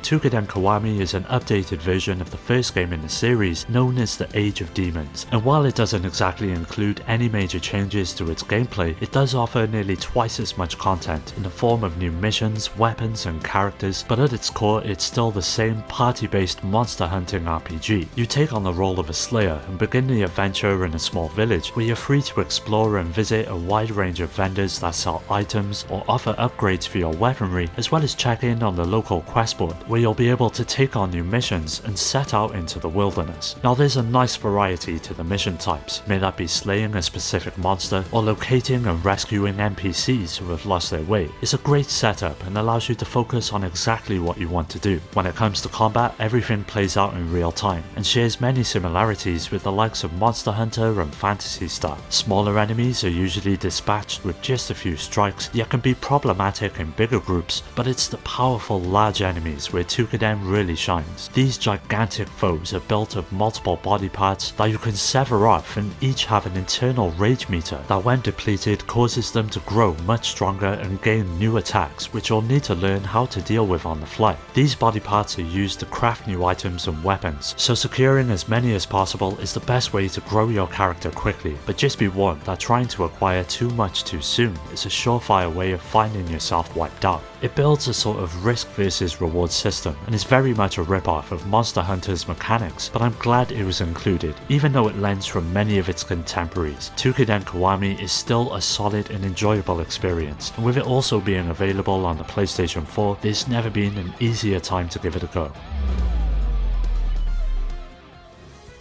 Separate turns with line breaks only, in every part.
Tukiden Kiwami is an updated version of the first game in the series known as the Age of Demons, and while it doesn't exactly include any major changes to its gameplay, it does offer nearly twice as much content in the form of new missions, weapons and characters, but at its core it's still the same party-based monster hunting RPG. You take on the role of a slayer and begin the adventure in a small village where you're free to explore and visit a wide range of vendors that sell items or offer upgrades for your weaponry, as well as check in on the local quest board where you'll be able to take on new missions and set out into the wilderness. Now there's a nice variety to the mission types, may that be slaying a specific monster or locating and rescuing NPCs who have lost their way. It's a great setup and allows you to focus on exactly what you want to do. When it comes to combat, everything plays out in real time and shares many similarities with the likes of Monster Hunter and Phantasy Star. Smaller enemies are usually dispatched with just a few strikes, yet can be problematic in bigger groups, but it's the powerful large enemies where Tukiden really shines. These gigantic foes are built of multiple body parts that you can sever off and each have an internal rage meter that when depleted causes them to grow much stronger and gain new attacks which you'll need to learn how to deal with on the fly. These body parts are used to craft new items and weapons, so securing as many as possible is the best way to grow your character quickly, but just be warned that trying to acquire too much too soon is a surefire way of finding yourself wiped out. It builds a sort of risk versus reward system and is very much a rip-off of Monster Hunter's mechanics, but I'm glad it was included. Even though it lends from many of its contemporaries, Tukiden Kiwami is still a solid and enjoyable experience, and with it also being available on the PlayStation 4, there's never been an easier time to give it a go.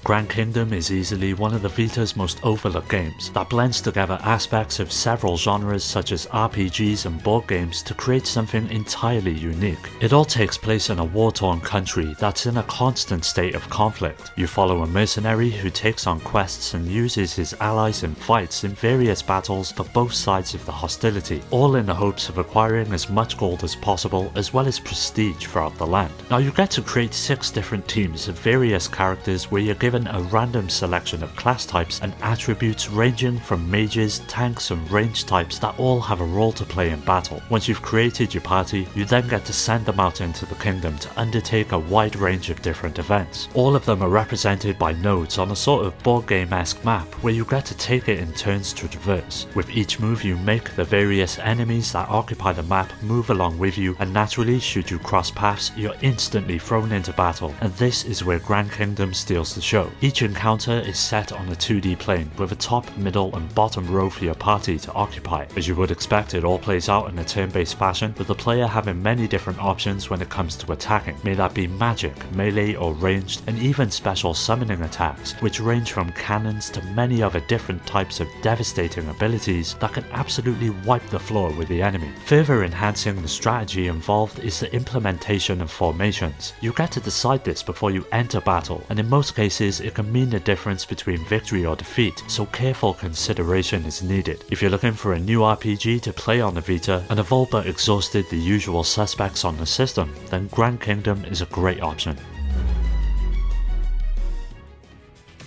Grand Kingdom is easily one of the Vita's most overlooked games that blends together aspects of several genres such as RPGs and board games to create something entirely unique. It all takes place in a war-torn country that's in a constant state of conflict. You follow a mercenary who takes on quests and uses his allies in fights in various battles for both sides of the hostility, all in the hopes of acquiring as much gold as possible as well as prestige throughout the land. Now you get to create 6 different teams of various characters where you're given a random selection of class types and attributes ranging from mages, tanks and range types that all have a role to play in battle. Once you've created your party, you then get to send them out into the kingdom to undertake a wide range of different events. All of them are represented by nodes on a sort of board game-esque map where you get to take it in turns to traverse. With each move you make, the various enemies that occupy the map move along with you, and naturally should you cross paths, you're instantly thrown into battle, and this is where Grand Kingdom steals the show. Each encounter is set on a 2D plane with a top, middle and bottom row for your party to occupy. As you would expect, it all plays out in a turn-based fashion, with the player having many different options when it comes to attacking, may that be magic, melee or ranged, and even special summoning attacks, which range from cannons to many other different types of devastating abilities that can absolutely wipe the floor with the enemy. Further enhancing the strategy involved is the implementation of formations. You get to decide this before you enter battle, and in most cases it can mean the difference between victory or defeat, so careful consideration is needed. If you're looking for a new RPG to play on the Vita and have all but exhausted the usual suspects on the system, then Grand Kingdom is a great option.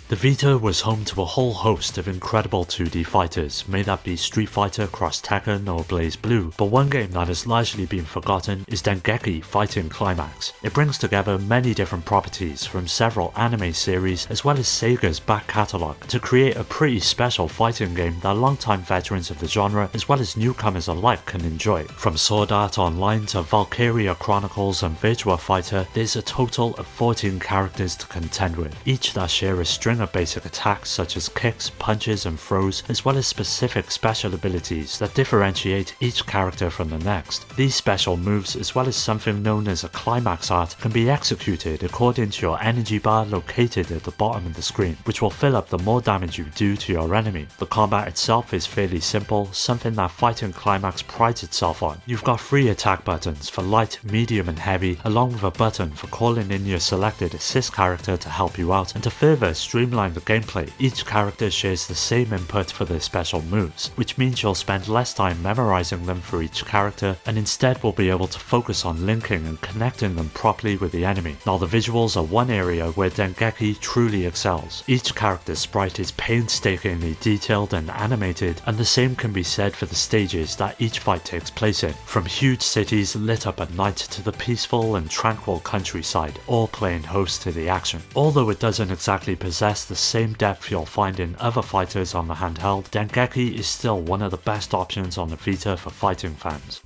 The Vita was home to a whole host of incredible 2D fighters, may that be Street Fighter Cross Tekken or BlazBlue, but one game that has largely been forgotten is Dengeki Fighting Climax. It brings together many different properties from several anime series as well as Sega's back catalogue to create a pretty special fighting game that longtime veterans of the genre as well as newcomers alike can enjoy. From Sword Art Online to Valkyria Chronicles and Virtua Fighter, there's a total of 14 characters to contend with, each that share a string of basic attacks such as kicks, punches and throws, as well as specific special abilities that differentiate each character from the next. These special moves, as well as something known as a climax art, can be executed according to your energy bar located at the bottom of the screen, which will fill up the more damage you do to your enemy. The combat itself is fairly simple, something that Fighting Climax prides itself on. You've got 3 attack buttons for light, medium and heavy, along with a button for calling in your selected assist character to help you out and to further streamline streamline the gameplay, each character shares the same input for their special moves, which means you'll spend less time memorizing them for each character and instead will be able to focus on linking and connecting them properly with the enemy. Now the visuals are one area where Dengeki truly excels. Each character's sprite is painstakingly detailed and animated, and the same can be said for the stages that each fight takes place in, from huge cities lit up at night to the peaceful and tranquil countryside, all playing host to the action. Although it doesn't exactly possess the same depth you'll find in other fighters on the handheld, Dengeki is still one of the best options on the Vita for fighting fans.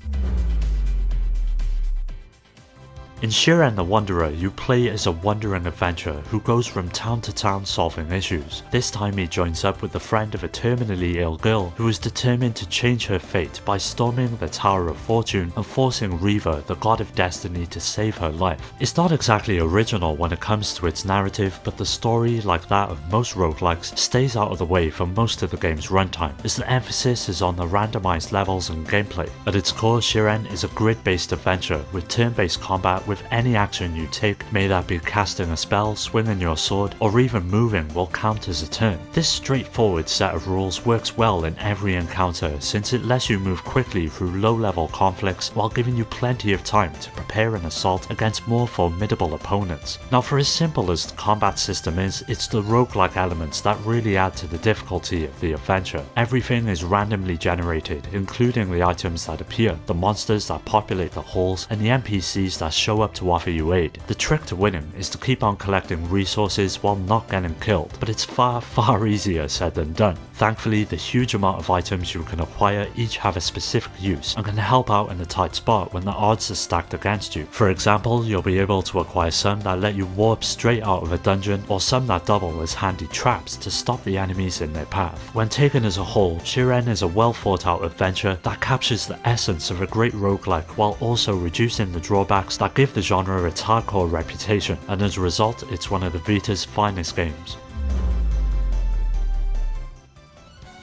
In Shiren the Wanderer, you play as a wandering adventurer who goes from town to town solving issues. This time he joins up with the friend of a terminally ill girl who is determined to change her fate by storming the Tower of Fortune and forcing Riva, the god of destiny, to save her life. It's not exactly original when it comes to its narrative, but the story, like that of most roguelikes, stays out of the way for most of the game's runtime, as the emphasis is on the randomized levels and gameplay. At its core, Shiren is a grid-based adventure with turn-based combat with any action you take, may that be casting a spell, swinging your sword, or even moving, will count as a turn. This straightforward set of rules works well in every encounter since it lets you move quickly through low-level conflicts while giving you plenty of time to prepare an assault against more formidable opponents. Now for as simple as the combat system is, it's the roguelike elements that really add to the difficulty of the adventure. Everything is randomly generated, including the items that appear, the monsters that populate the halls, and the NPCs that show up to offer you aid. The trick to winning is to keep on collecting resources while not getting killed, but it's far easier said than done. Thankfully, the huge amount of items you can acquire each have a specific use and can help out in a tight spot when the odds are stacked against you. For example, you'll be able to acquire some that let you warp straight out of a dungeon, or some that double as handy traps to stop the enemies in their path. When taken as a whole, Shiren is a well thought out adventure that captures the essence of a great roguelike while also reducing the drawbacks that give the genre its hardcore reputation, and as a result, it's one of the Vita's finest games.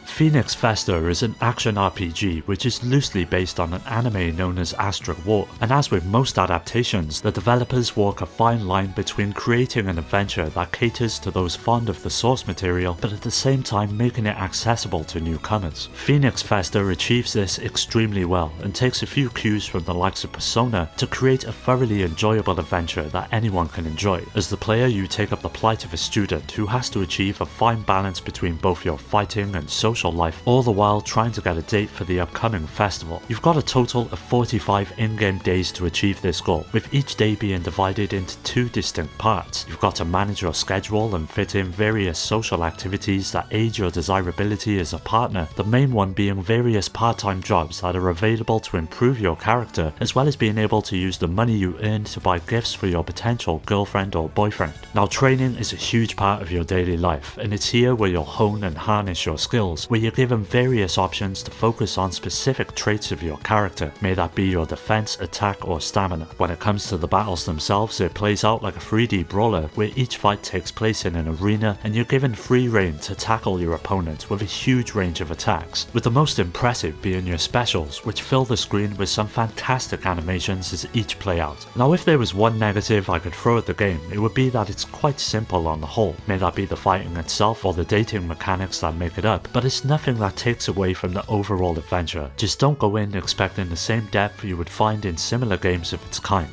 Phoenix Festa is an action RPG which is loosely based on an anime known as Astral War, and as with most adaptations, the developers walk a fine line between creating an adventure that caters to those fond of the source material, but at the same time making it accessible to newcomers. Phoenix Festa achieves this extremely well and takes a few cues from the likes of Persona to create a thoroughly enjoyable adventure that anyone can enjoy. As the player, you take up the plight of a student who has to achieve a fine balance between both your fighting and social life, all the while trying to get a date for the upcoming festival. You've got a total of 45 in-game days to achieve this goal, with each day being divided into two distinct parts. You've got to manage your schedule and fit in various social activities that aid your desirability as a partner, the main one being various part-time jobs that are available to improve your character, as well as being able to use the money you earn to buy gifts for your potential girlfriend or boyfriend. Now training is a huge part of your daily life, and it's here where you'll hone and harness your skills, where you're given various options to focus on specific traits of your character, may that be your defense, attack, or stamina. When it comes to the battles themselves, it plays out like a 3D brawler where each fight takes place in an arena and you're given free reign to tackle your opponent with a huge range of attacks, with the most impressive being your specials, which fill the screen with some fantastic animations as each play out. Now if there was one negative I could throw at the game, it would be that it's quite simple on the whole, may that be the fighting itself or the dating mechanics that make it up, but it's nothing that takes away from the overall adventure. Just don't go in expecting the same depth you would find in similar games of its kind.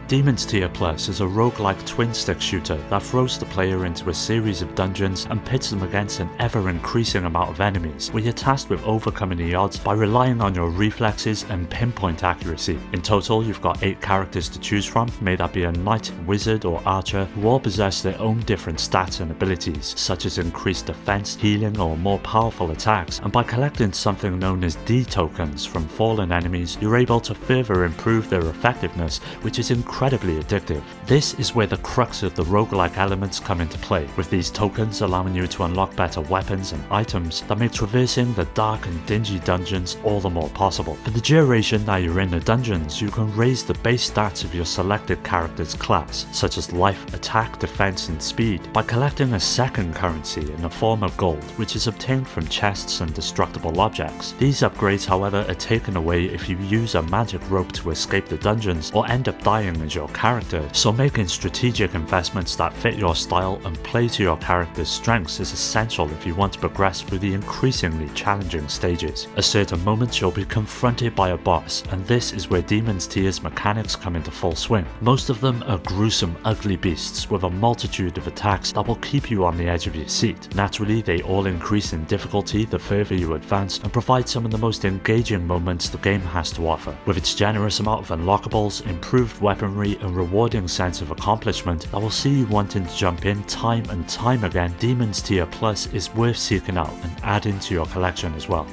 Demon's Tier Plus is a roguelike twin-stick shooter that throws the player into a series of dungeons and pits them against an ever-increasing amount of enemies, where you're tasked with overcoming the odds by relying on your reflexes and pinpoint accuracy. In total, you've got 8 characters to choose from, may that be a knight, wizard, or archer, who all possess their own different stats and abilities, such as increased defense, healing, or more powerful attacks, and by collecting something known as D tokens from fallen enemies, you're able to further improve their effectiveness, which is incredibly addictive. This is where the crux of the roguelike elements come into play, with these tokens allowing you to unlock better weapons and items that make traversing the dark and dingy dungeons all the more possible. For the duration that you're in the dungeons, you can raise the base stats of your selected character's class, such as life, attack, defense, and speed, by collecting a second currency in the form of gold, which is obtained from chests and destructible objects. These upgrades, however, are taken away if you use a magic rope to escape the dungeons or end up dying as your character, so making strategic investments that fit your style and play to your character's strengths is essential if you want to progress through the increasingly challenging stages. At certain moments you'll be confronted by a boss, and this is where Demon's Tier's mechanics come into full swing. Most of them are gruesome, ugly beasts with a multitude of attacks that will keep you on the edge of your seat. Naturally, they all increase in difficulty the further you advance and provide some of the most engaging moments the game has to offer. With its generous amount of unlockables, improved weaponry and rewarding sense of accomplishment that will see you wanting to jump in time and time again, Demon's Tier Plus is worth seeking out and adding to your collection as well.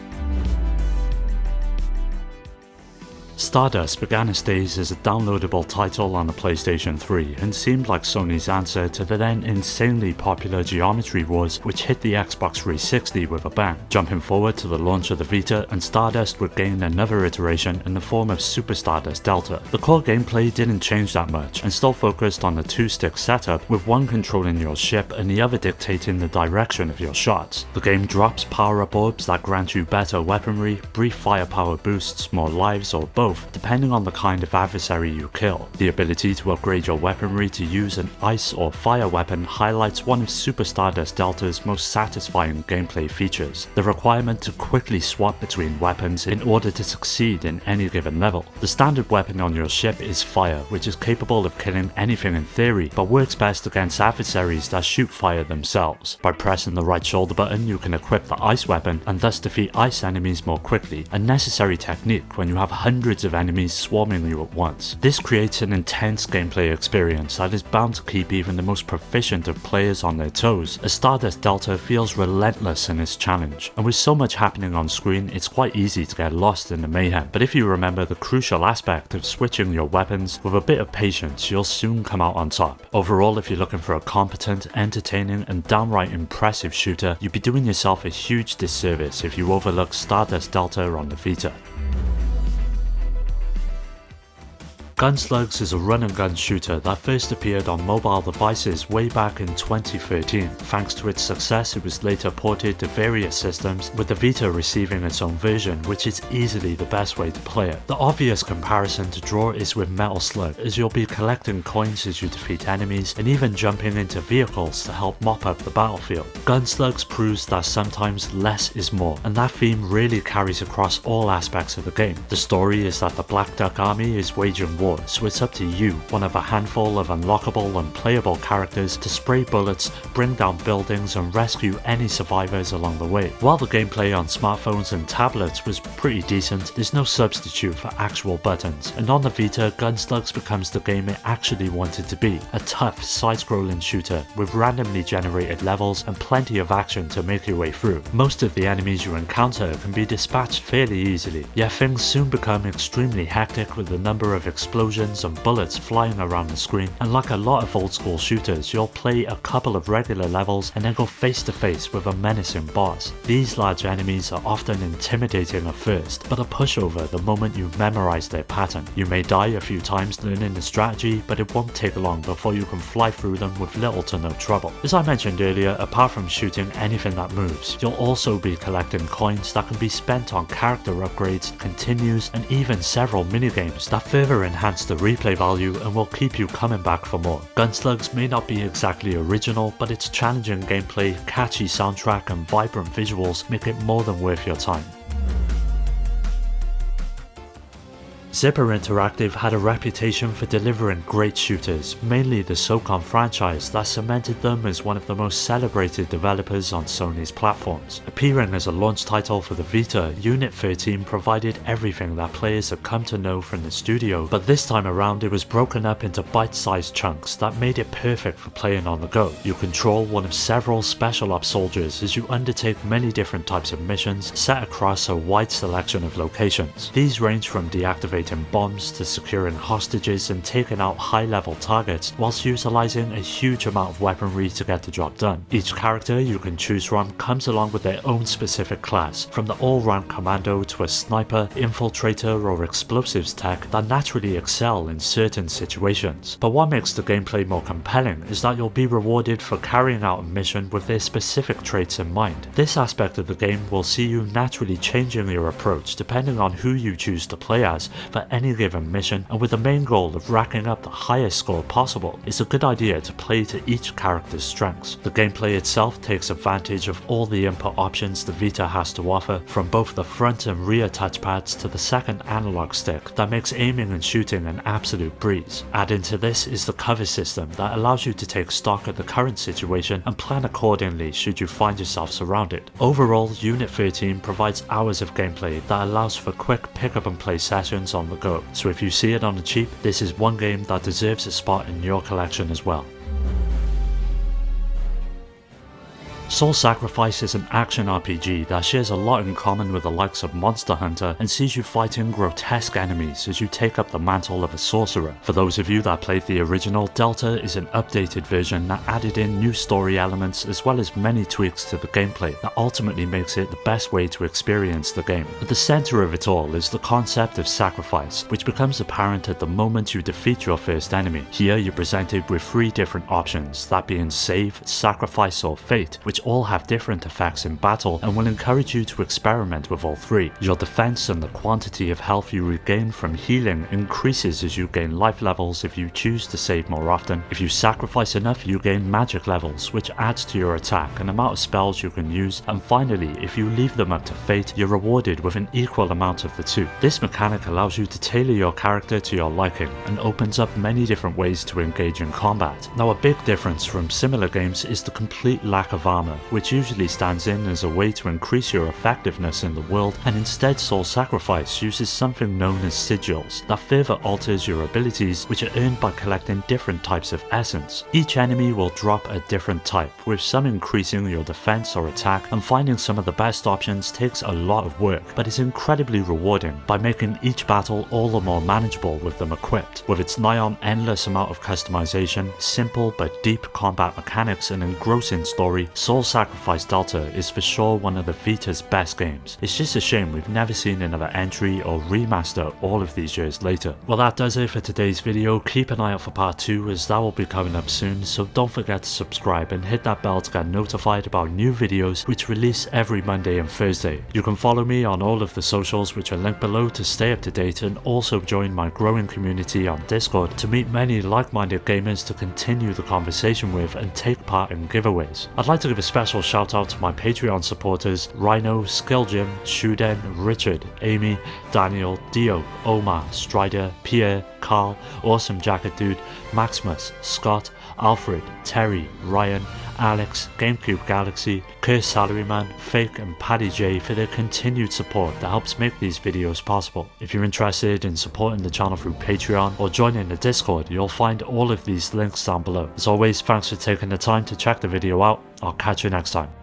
Stardust began its days as a downloadable title on the PlayStation 3 and seemed like Sony's answer to the then insanely popular Geometry Wars, which hit the Xbox 360 with a bang. Jumping forward to the launch of the Vita, and Stardust would gain another iteration in the form of Super Stardust Delta. The core gameplay didn't change that much and still focused on the two-stick setup, with one controlling your ship and the other dictating the direction of your shots. The game drops power-up orbs that grant you better weaponry, brief firepower boosts, more lives, or both, depending on the kind of adversary you kill. The ability to upgrade your weaponry to use an ice or fire weapon highlights one of Super Stardust Delta's most satisfying gameplay features, the requirement to quickly swap between weapons in order to succeed in any given level. The standard weapon on your ship is fire, which is capable of killing anything in theory, but works best against adversaries that shoot fire themselves. By pressing the right shoulder button, you can equip the ice weapon and thus defeat ice enemies more quickly, a necessary technique when you have hundreds of enemies swarming you at once. This creates an intense gameplay experience that is bound to keep even the most proficient of players on their toes, as Stardust Delta feels relentless in its challenge, and with so much happening on screen it's quite easy to get lost in the mayhem. But if you remember the crucial aspect of switching your weapons, with a bit of patience you'll soon come out on top. Overall, if you're looking for a competent, entertaining and downright impressive shooter, you'd be doing yourself a huge disservice if you overlook Stardust Delta on the Vita. Gunslugs is a run-and-gun shooter that first appeared on mobile devices way back in 2013. Thanks to its success, it was later ported to various systems, with the Vita receiving its own version, which is easily the best way to play it. The obvious comparison to draw is with Metal Slug, as you'll be collecting coins as you defeat enemies, and even jumping into vehicles to help mop up the battlefield. Gunslugs proves that sometimes less is more, and that theme really carries across all aspects of the game. The story is that the Black Duck Army is waging war, so it's up to you, one of a handful of unlockable and playable characters, to spray bullets, bring down buildings and rescue any survivors along the way. While the gameplay on smartphones and tablets was pretty decent, there's no substitute for actual buttons, and on the Vita, Gunslugs becomes the game it actually wanted to be, a tough side-scrolling shooter with randomly generated levels and plenty of action to make your way through. Most of the enemies you encounter can be dispatched fairly easily, yet things soon become extremely hectic with the number of explosions and bullets flying around the screen, and like a lot of old school shooters, you'll play a couple of regular levels and then go face to face with a menacing boss. These large enemies are often intimidating at first, but a pushover the moment you memorize their pattern. You may die a few times learning the strategy, but it won't take long before you can fly through them with little to no trouble. As I mentioned earlier, apart from shooting anything that moves, you'll also be collecting coins that can be spent on character upgrades, continues, and even several minigames that further enhance the replay value and will keep you coming back for more. Gunslugs may not be exactly original, but its challenging gameplay, catchy soundtrack and vibrant visuals make it more than worth your time. Zipper Interactive had a reputation for delivering great shooters, mainly the SOCOM franchise that cemented them as one of the most celebrated developers on Sony's platforms. Appearing as a launch title for the Vita, Unit 13 provided everything that players had come to know from the studio, but this time around it was broken up into bite-sized chunks that made it perfect for playing on the go. You control one of several special ops soldiers as you undertake many different types of missions set across a wide selection of locations. These range from deactivating bombs to securing hostages and taking out high-level targets, whilst utilising a huge amount of weaponry to get the job done. Each character you can choose from comes along with their own specific class, from the all-round commando to a sniper, infiltrator or explosives tech that naturally excel in certain situations. But what makes the gameplay more compelling is that you'll be rewarded for carrying out a mission with their specific traits in mind. This aspect of the game will see you naturally changing your approach depending on who you choose to play as, for any given mission, and with the main goal of racking up the highest score possible, it's a good idea to play to each character's strengths. The gameplay itself takes advantage of all the input options the Vita has to offer, from both the front and rear touchpads to the second analog stick that makes aiming and shooting an absolute breeze. Added to this is the cover system that allows you to take stock of the current situation and plan accordingly should you find yourself surrounded. Overall, Unit 13 provides hours of gameplay that allows for quick pick up and play sessions on the go, so if you see it on the cheap, this is one game that deserves a spot in your collection as well. Soul Sacrifice is an action RPG that shares a lot in common with the likes of Monster Hunter and sees you fighting grotesque enemies as you take up the mantle of a sorcerer. For those of you that played the original, Delta is an updated version that added in new story elements as well as many tweaks to the gameplay that ultimately makes it the best way to experience the game. At the center of it all is the concept of sacrifice, which becomes apparent at the moment you defeat your first enemy. Here you're presented with 3 different options, that being save, sacrifice or fate, which all have different effects in battle and will encourage you to experiment with all 3. Your defense and the quantity of health you regain from healing increases as you gain life levels if you choose to save more often. If you sacrifice enough, you gain magic levels, which adds to your attack and amount of spells you can use, and finally, if you leave them up to fate, you're rewarded with an equal amount of the 2. This mechanic allows you to tailor your character to your liking and opens up many different ways to engage in combat. Now, a big difference from similar games is the complete lack of armor, which usually stands in as a way to increase your effectiveness in the world, and instead Soul Sacrifice uses something known as sigils that further alters your abilities, which are earned by collecting different types of essence. Each enemy will drop a different type, with some increasing your defense or attack, and finding some of the best options takes a lot of work, but is incredibly rewarding by making each battle all the more manageable with them equipped. With its nigh on endless amount of customization, simple but deep combat mechanics and engrossing story, Soul Sacrifice Delta is for sure one of the Vita's best games. It's just a shame we've never seen another entry or remaster all of these years later. Well, that does it for today's video. Keep an eye out for part 2 as that will be coming up soon, so don't forget to subscribe and hit that bell to get notified about new videos which release every Monday and Thursday. You can follow me on all of the socials which are linked below to stay up to date, and also join my growing community on Discord to meet many like-minded gamers to continue the conversation with and take part in giveaways. I'd like to give a special shout out to my Patreon supporters Rhino, Skilljim, Shuden, Richard, Amy, Daniel, Dio, Omar, Strider, Pierre, Carl, Awesome Jacket Dude, Maximus, Scott, Alfred, Terry, Ryan, Alex, GameCube Galaxy, Curse Salaryman, Fake and Paddy J for their continued support that helps make these videos possible. If you're interested in supporting the channel through Patreon or joining the Discord, you'll find all of these links down below. As always, thanks for taking the time to check the video out. I'll catch you next time.